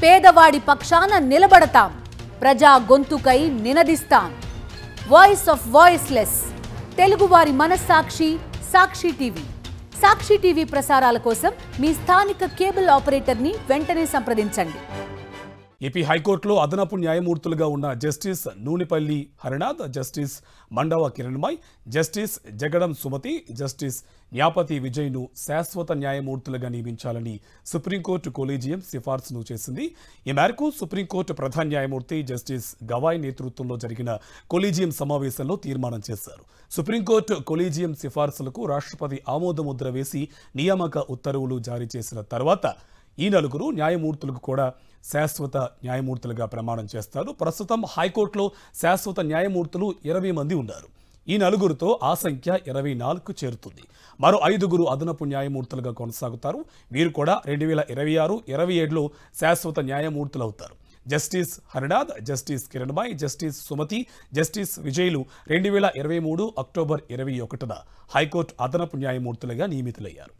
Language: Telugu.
పేదవాడి పక్షాన నిలబడతాం, ప్రజా గొంతుకై నినదిస్తాం. వాయిస్ ఆఫ్ వాయిస్లెస్, తెలుగువారి మనస్సాక్షి సాక్షి టీవీ. సాక్షి టీవీ ప్రసారాల కోసం మీ స్థానిక కేబుల్ ఆపరేటర్ని వెంటనే సంప్రదించండి. ఏపీ హైకోర్టులో అదనపు న్యాయమూర్తులుగా ఉన్న justice Nunipalli Harinath, justice Mandava Kiranmayi, justice Jagadam Sumathi, justice Nyapathi విజయ్ను శాశ్వత న్యాయమూర్తులుగా నియమించాలని సుప్రీంకోర్టు కొలీజియం సిఫార్సును చేసింది. ఈ మేరకు సుప్రీంకోర్టు ప్రధాన న్యాయమూర్తి జస్టిస్ గవాయ్ నేతృత్వంలో జరిగిన కొలీజియం సమావేశంలో తీర్మానం చేశారు. సుప్రీంకోర్టు కొలీజియం సిఫార్సులకు రాష్ట్రపతి ఆమోదముద్ర వేసి నియామక ఉత్తర్వులు జారీ చేసిన తర్వాత ఈ నలుగురు న్యాయమూర్తులకు కూడా శాశ్వత న్యాయమూర్తులుగా ప్రమాణం చేస్తారు. ప్రస్తుతం హైకోర్టులో శాశ్వత న్యాయమూర్తులు 20 మంది ఉన్నారు. ఈ నలుగురితో ఆ సంఖ్య 24కు చేరుతుంది. మరో 5గురు అదనపు న్యాయమూర్తులుగా కొనసాగుతారు. వీరు కూడా 2026, 27లో శాశ్వత న్యాయమూర్తులు అవుతారు. Justice Harinath, justice Kiranmayi, justice Sumathi, justice విజయ్లు 2023 అక్టోబర్ 21న హైకోర్టు అదనపు న్యాయమూర్తులుగా నియమితులయ్యారు.